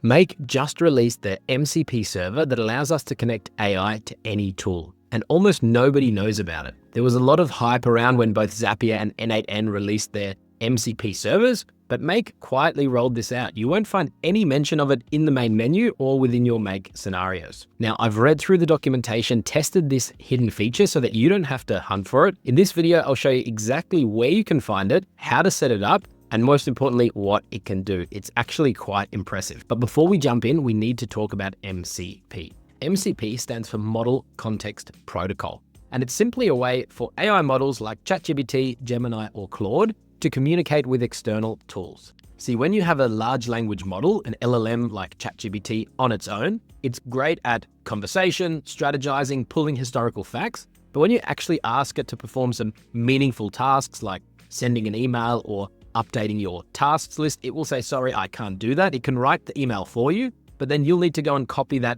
Make just released their MCP server that allows us to connect AI to any tool, and almost nobody knows about it. There was a lot of hype around when both Zapier and N8N released their MCP servers, but Make quietly rolled this out. You won't find any mention of it in the main menu or within your Make scenarios. Now, I've read through the documentation, tested this hidden feature so that you don't have to hunt for it. In this video, I'll show you exactly where you can find it, how to set it up, and most importantly, what it can do. It's actually quite impressive. But before we jump in, we need to talk about MCP. MCP stands for Model Context Protocol, and it's simply a way for AI models like ChatGPT, Gemini, or Claude to communicate with external tools. See, when you have a large language model, an LLM like ChatGPT on its own, it's great at conversation, strategizing, pulling historical facts. But when you actually ask it to perform some meaningful tasks like sending an email or updating your tasks list, it will say, sorry, I can't do that. It can write the email for you, but then you'll need to go and copy that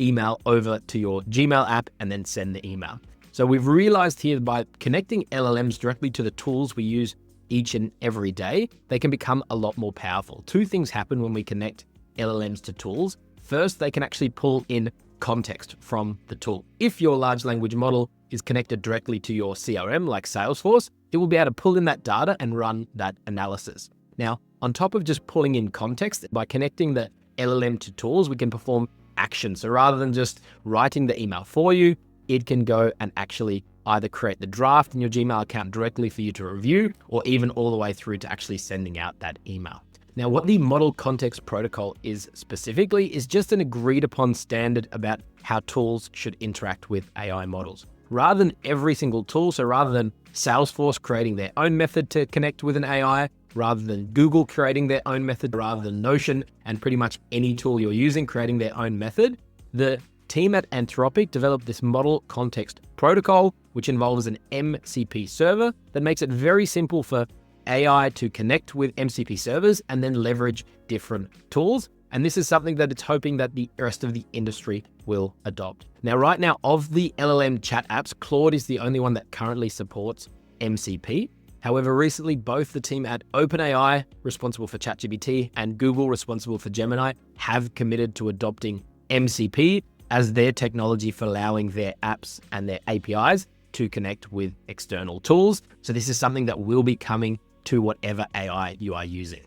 email over to your Gmail app and then send the email. So we've realized here by connecting LLMs directly to the tools we use each and every day, they can become a lot more powerful. Two things happen when we connect LLMs to tools. First, they can actually pull in context from the tool. If your large language model is connected directly to your CRM like Salesforce, it will be able to pull in that data and run that analysis. Now, on top of just pulling in context, by connecting the LLM to tools, we can perform actions. So rather than just writing the email for you, it can go and actually either create the draft in your Gmail account directly for you to review, or even all the way through to actually sending out that email. Now, what the Model Context Protocol is specifically is just an agreed upon standard about how tools should interact with AI models. Rather than every single tool, so rather than Salesforce creating their own method to connect with an AI, rather than Google creating their own method, rather than Notion and pretty much any tool you're using creating their own method, the team at Anthropic developed this Model Context Protocol, which involves an MCP server that makes it very simple for AI to connect with MCP servers and then leverage different tools. And this is something that it's hoping that the rest of the industry will adopt. Now, right now, of the LLM chat apps, Claude is the only one that currently supports MCP. However, recently, both the team at OpenAI, responsible for ChatGPT, and Google, responsible for Gemini, have committed to adopting MCP as their technology for allowing their apps and their APIs to connect with external tools. So this is something that will be coming to whatever AI you are using.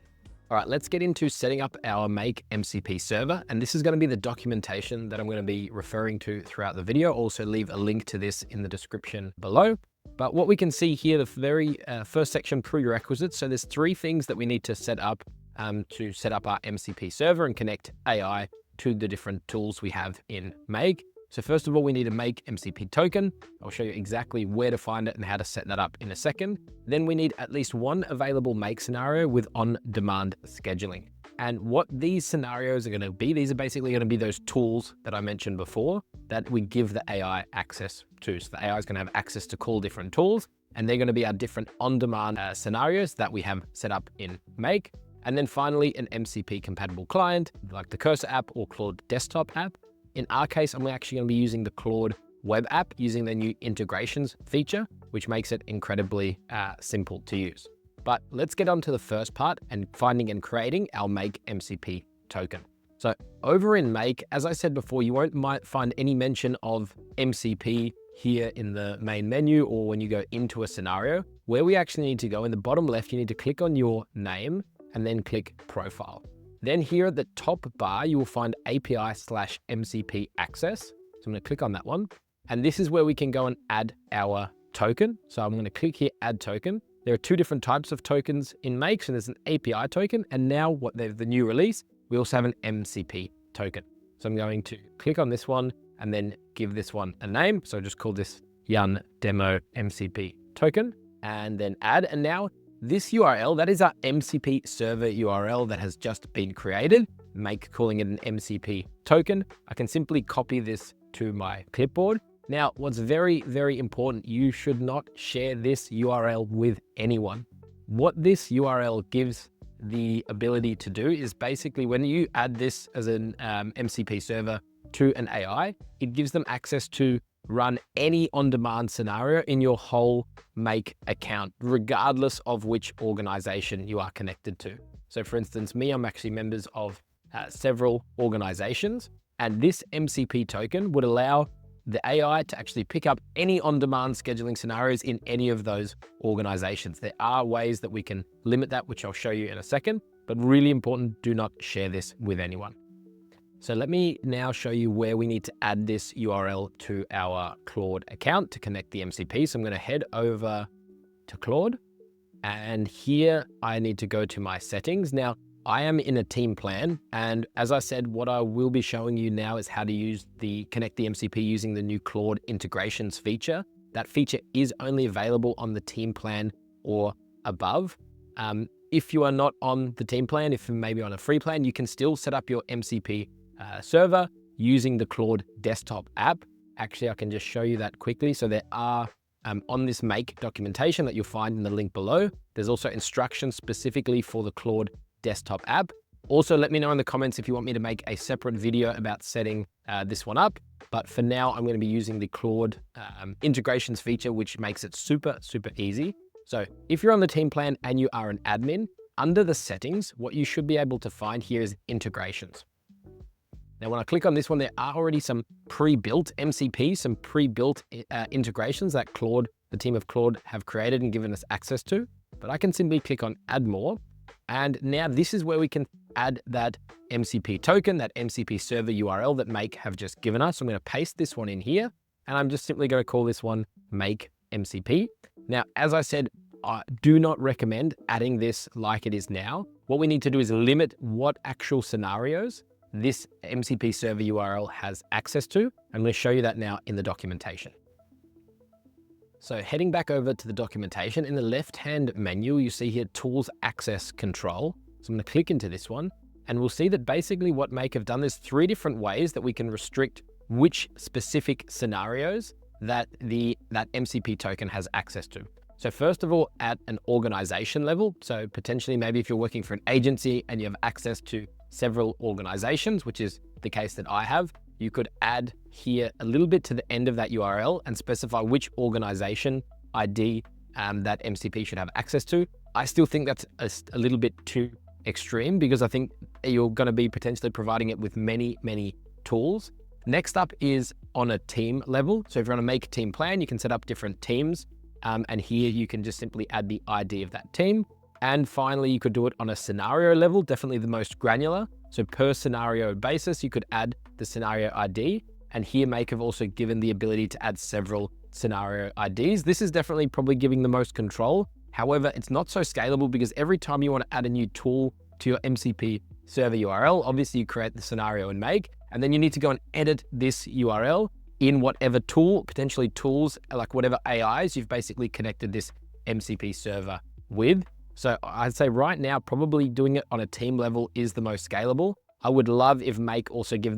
All right, let's get into setting up our Make MCP server. And this is going to be the documentation that I'm going to be referring to throughout the video. Also leave a link to this in the description below. But what we can see here, the very first section, prerequisites. So there's three things that we need to set up our MCP server and connect AI to the different tools we have in Make. So first of all, we need a Make MCP token. I'll show you exactly where to find it and how to set that up in a second. Then we need at least one available Make scenario with on-demand scheduling. And what these scenarios are going to be, these are basically going to be those tools that I mentioned before that we give the AI access to. So the AI is going to have access to call different tools, and they're going to be our different on-demand scenarios that we have set up in Make. And then finally, an MCP-compatible client, like the Cursor app or Claude desktop app. In our case, I'm actually going to be using the Claude web app using the new integrations feature, which makes it incredibly simple to use. But let's get on to the first part and finding and creating our Make MCP token. So over in Make, as I said before, you might find any mention of MCP here in the main menu or when you go into a scenario. Where we actually need to go, in the bottom left, you need to click on your name and then click Profile. Then here at the top bar, you will find API/MCP access. So I'm going to click on that one. And this is where we can go and add our token. So I'm going to click here, Add Token. There are two different types of tokens in Make. So there's an API token, and now the new release, we also have an MCP token. So I'm going to click on this one and then give this one a name. So just call this Yun Demo MCP token and then add. And now this URL, that is our MCP server URL that has just been created. Make calling it an MCP token. I can simply copy this to my clipboard. Now, what's very, very important, you should not share this URL with anyone. What this URL gives the ability to do is basically when you add this as an MCP server to an AI, it gives them access to run any on-demand scenario in your whole Make account, regardless of which organization you are connected to. So for instance, me, I'm actually members of several organizations. And this MCP token would allow the AI to actually pick up any on-demand scheduling scenarios in any of those organizations. There are ways that we can limit that, which I'll show you in a second, but really important, do not share this with anyone. So let me now show you where we need to add this URL to our Claude account to connect the MCP. So I'm going to head over to Claude, and here I need to go to my settings. Now, I am in a team plan, and as I said, what I will be showing you now is how to connect the MCP using the new Claude integrations feature. That feature is only available on the team plan or above. If you are not on the team plan, if you're maybe on a free plan, you can still set up your MCP server using the Claude desktop app. Actually, I can just show you that quickly. So there are on this Make documentation that you'll find in the link below. There's also instructions specifically for the Claude desktop app. Also, let me know in the comments if you want me to make a separate video about setting this one up. But for now, I'm going to be using the Claude integrations feature, which makes it super, super easy. So if you're on the team plan and you are an admin, under the settings, what you should be able to find here is integrations. Now, when I click on this one, there are already some pre-built MCP, some pre-built integrations that Claude, the team of Claude, have created and given us access to. But I can simply click on Add More. And now this is where we can add that MCP token, that MCP server URL that Make have just given us. So I'm going to paste this one in here, and I'm just simply going to call this one Make MCP. Now, as I said, I do not recommend adding this like it is now. What we need to do is limit what actual scenarios this MCP server URL has access to. I'm going to show you that now in the documentation. So heading back over to the documentation, in the left-hand menu, you see here Tools Access Control. So I'm going to click into this one, and we'll see that basically what Make have done, there's 3 different ways that we can restrict which specific scenarios that MCP token has access to. So first of all, at an organization level, so potentially maybe if you're working for an agency and you have access to several organizations, which is the case that I have, you could add here a little bit to the end of that URL and specify which organization ID that MCP should have access to. I still think that's a little bit too extreme, because I think you're going to be potentially providing it with many, many tools. Next up is on a team level. So if you're on a Make team plan, you can set up different teams. And here you can just simply add the ID of that team. And finally, you could do it on a scenario level, definitely the most granular. So per scenario basis, you could add the scenario ID. And here Make have also given the ability to add several scenario IDs. This is definitely probably giving the most control. However, it's not so scalable, because every time you want to add a new tool to your MCP server URL, obviously you create the scenario in Make, and then you need to go and edit this URL in whatever tool, potentially tools, like whatever AIs you've basically connected this MCP server with. So I'd say right now, probably doing it on a team level is the most scalable. I would love if Make also give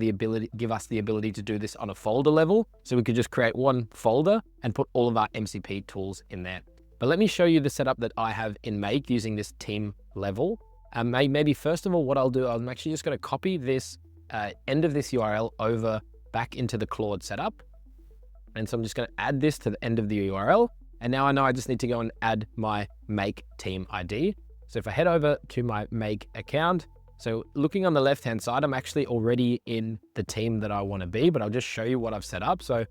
us the ability to do this on a folder level. So we could just create one folder and put all of our MCP tools in there. But let me show you the setup that I have in Make using this team level. Maybe first of all, what I'll do, I'm actually just going to copy this end of this URL over back into the Claude setup. And so I'm just going to add this to the end of the URL. And now I know I just need to go and add my Make team ID. So if I head over to my Make account, so looking on the left-hand side, I'm actually already in the team that I want to be, but I'll just show you what I've set up. So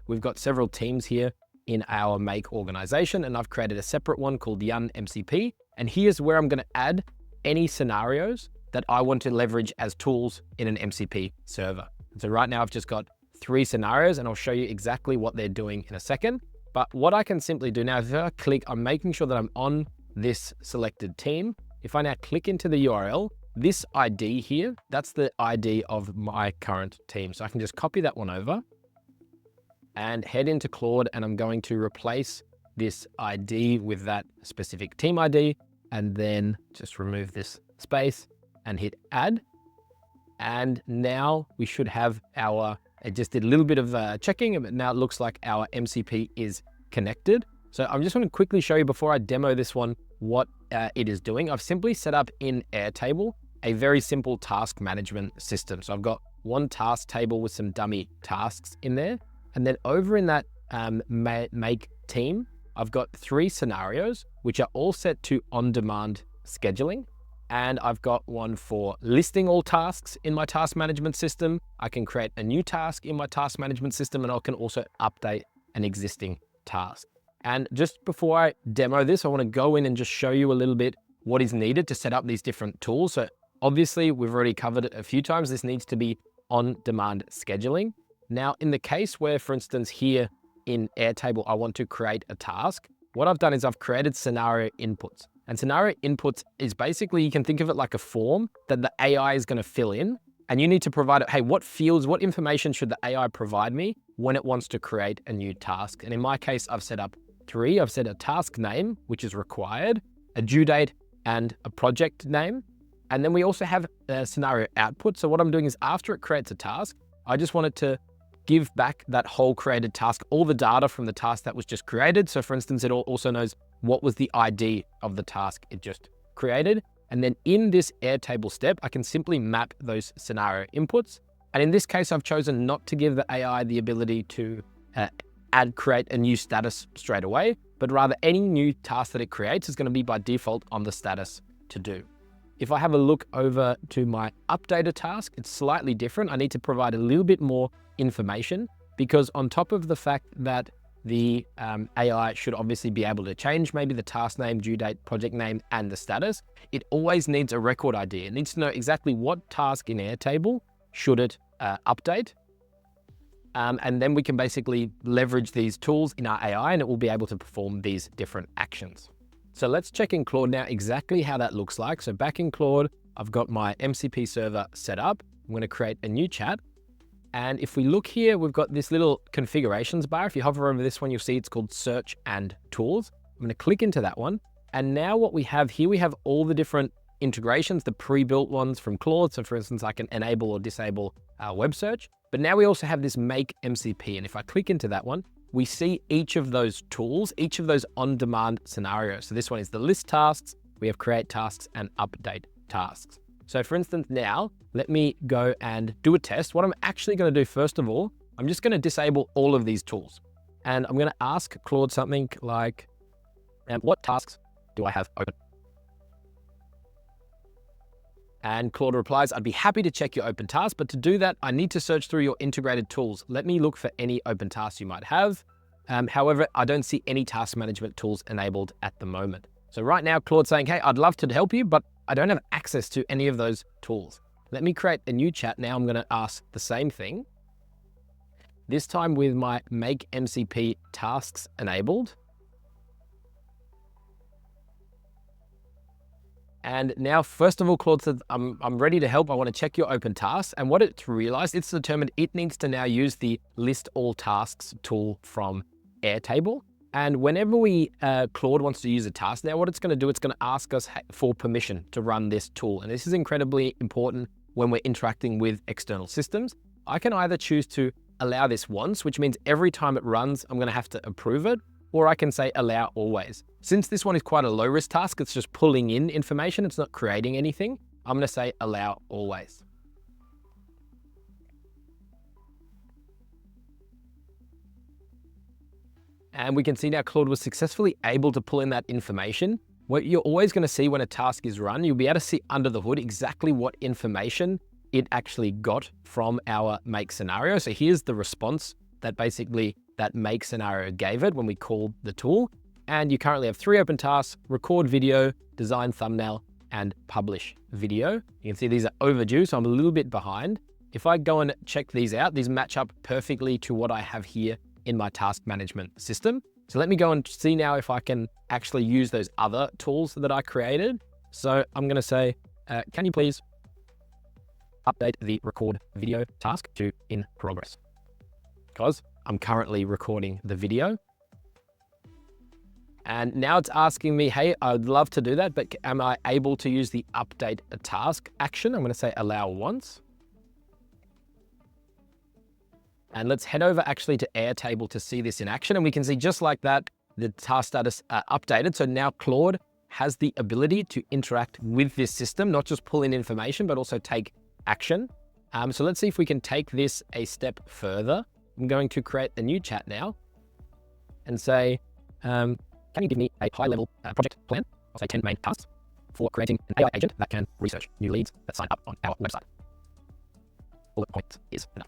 we've got several teams here in our Make organization, and I've created a separate one called Yun MCP. And here's where I'm going to add any scenarios that I want to leverage as tools in an MCP server. So right now I've just got 3 scenarios, and I'll show you exactly what they're doing in a second. But what I can simply do now, if I click, I'm making sure that I'm on this selected team. If I now click into the URL, this ID here, that's the ID of my current team. So I can just copy that one over and head into Claude, and I'm going to replace this ID with that specific team ID, and then just remove this space and hit add. And now we should have it just did a little bit of checking, but now it looks like our MCP is connected. So I'm just going to quickly show you before I demo this one, what it is doing. I've simply set up in Airtable a very simple task management system. So I've got one task table with some dummy tasks in there. And then over in that Make team, I've got 3 scenarios, which are all set to on-demand scheduling. And I've got one for listing all tasks in my task management system. I can create a new task in my task management system, and I can also update an existing task. And just before I demo this, I want to go in and just show you a little bit what is needed to set up these different tools. So obviously we've already covered it a few times. This needs to be on-demand scheduling. Now, in the case where, for instance, here in Airtable, I want to create a task, what I've done is I've created scenario inputs. And scenario inputs is basically, you can think of it like a form that the AI is going to fill in. And you need to provide it, hey, what fields, what information should the AI provide me when it wants to create a new task? And in my case, I've set up 3. I've set a task name, which is required, a due date, and a project name. And then we also have a scenario output. So what I'm doing is after it creates a task, I just want it to give back that whole created task, all the data from the task that was just created. So for instance, it also knows what was the ID of the task it just created. And then in this Airtable step, I can simply map those scenario inputs. And in this case, I've chosen not to give the AI the ability to create a new status straight away, but rather any new task that it creates is going to be by default on the status to do. If I have a look over to my updated task, it's slightly different. I need to provide a little bit more information, because on top of the fact that the AI should obviously be able to change maybe the task name, due date, project name, and the status, it always needs a record ID. It needs to know exactly what task in Airtable should it update. And then we can basically leverage these tools in our AI, and it will be able to perform these different actions. So let's check in Claude now exactly how that looks like. So back in Claude, I've got my MCP server set up. I'm going to create a new chat. And if we look here, we've got this little configurations bar. If you hover over this one, you'll see it's called Search and Tools. I'm going to click into that one. And now what we have here, we have all the different integrations, the pre-built ones from Claude. So for instance, I can enable or disable web search. But now we also have this Make MCP. And if I click into that one, we see each of those tools, each of those on-demand scenarios. So this one is the list tasks. We have create tasks and update tasks. So for instance, now let me go and do a test. What I'm actually going to do, first of all, I'm just going to disable all of these tools. And I'm going to ask Claude something like, what tasks do I have open? And Claude replies, I'd be happy to check your open tasks, but to do that, I need to search through your integrated tools. Let me look for any open tasks you might have. However, I don't see any task management tools enabled at the moment. So right now, Claude's saying, hey, I'd love to help you, but I don't have access to any of those tools. Let me create a new chat. Now I'm going to ask the same thing, this time with my Make MCP tasks enabled. And now, first of all, Claude says, I'm ready to help. I want to check your open tasks. And what it's realized, it's determined it needs to now use the list all tasks tool from Airtable. And whenever Claude wants to use a task now, what it's going to do, it's going to ask us for permission to run this tool. And this is incredibly important when we're interacting with external systems. I can either choose to allow this once, which means every time it runs, I'm going to have to approve it, or I can say allow always. Since this one is quite a low risk task, it's just pulling in information, it's not creating anything, I'm going to say allow always. And we can see now Claude was successfully able to pull in that information. What you're always going to see when a task is run, you'll be able to see under the hood exactly what information it actually got from our make scenario. So here's the response that basically that make scenario gave it when we called the tool. And you currently have 3 open tasks: record video, design thumbnail, and publish video. You can see these are overdue, so I'm a little bit behind. If I go and check these out, these match up perfectly to what I have here in my task management system. So let me go and see now if I can actually use those other tools that I created. So I'm going to say, can you please update the record video task to in progress? Because I'm currently recording the video. And now it's asking me, hey, I'd love to do that, but am I able to use the update a task action? I'm going to say allow once. And let's head over actually to Airtable to see this in action. And we can see just like that, the task status updated. So now Claude has the ability to interact with this system, not just pull in information, but also take action. So let's see if we can take this a step further. I'm going to create a new chat now and say, can you give me a high-level project plan? I'll say 10 main tasks. for creating an AI agent that can research new leads that sign up on our website. Bullet points is enough.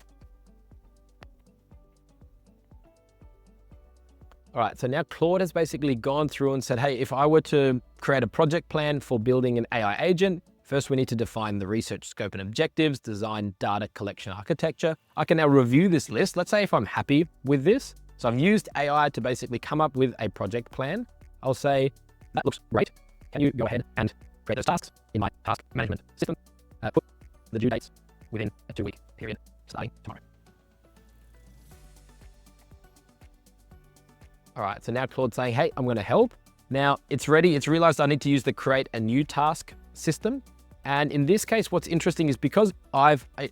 All right, so now Claude has basically gone through and said, hey, if I were to create a project plan for building an AI agent, first we need to define the research scope and objectives, design data collection architecture. I can now review this list. Let's say if I'm happy with this. So I've used AI to basically come up with a project plan. I'll say, that looks great. Can you go ahead and create those tasks in my task management system? Put the due dates within a 2-week period starting tomorrow. All right, so now Claude's saying, hey, I'm gonna help. Now it's ready, it's realized I need to use the create a new task system. And in this case, what's interesting is because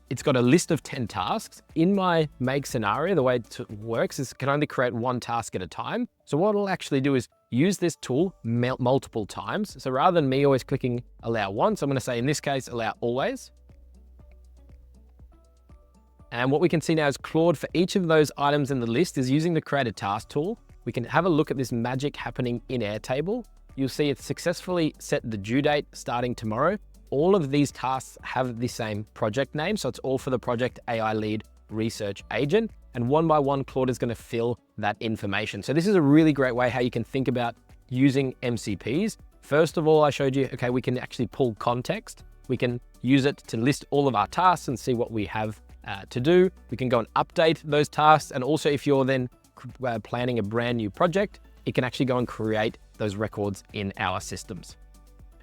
it's got a list of 10 tasks, in my make scenario, the way it works is it can only create one task at a time. So what it'll actually do is use this tool multiple times. So rather than me always clicking allow once, I'm gonna say in this case, allow always. And what we can see now is Claude for each of those items in the list is using the create a task tool. We can have a look at this magic happening in Airtable. You'll see it's successfully set the due date starting tomorrow. All of these tasks have the same project name. So it's all for the project AI lead research agent. And one by one, Claude is going to fill that information. So this is a really great way how you can think about using MCPs. First of all, I showed you, okay, we can actually pull context. We can use it to list all of our tasks and see what we have to do. We can go and update those tasks. And also if you're then planning a brand new project, it can actually go and create those records in our systems.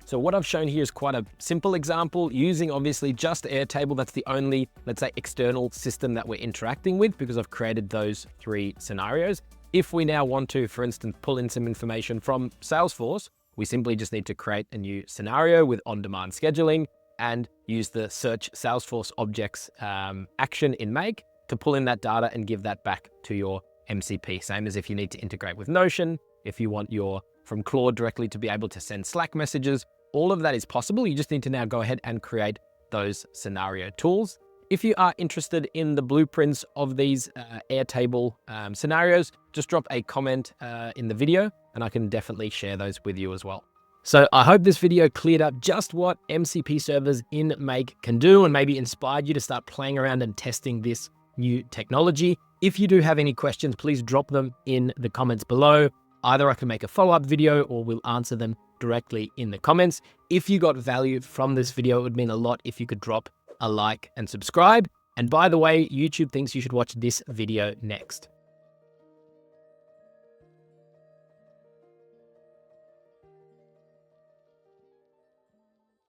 So what I've shown here is quite a simple example using obviously just Airtable. That's the only, let's say, external system that we're interacting with because I've created those 3 scenarios. If we now want to, for instance, pull in some information from Salesforce, we simply just need to create a new scenario with on-demand scheduling and use the search Salesforce objects action in Make to pull in that data and give that back to your MCP. Same as if you need to integrate with Notion, if you want from Claude directly to be able to send Slack messages, all of that is possible. You just need to now go ahead and create those scenario tools. If you are interested in the blueprints of these Airtable scenarios, just drop a comment in the video and I can definitely share those with you as well. So I hope this video cleared up just what MCP servers in Make can do and maybe inspired you to start playing around and testing this new technology. If you do have any questions, please drop them in the comments below. Either I can make a follow-up video or we'll answer them directly in the comments. If you got value from this video, it would mean a lot if you could drop a like and subscribe. And by the way, YouTube thinks you should watch this video next.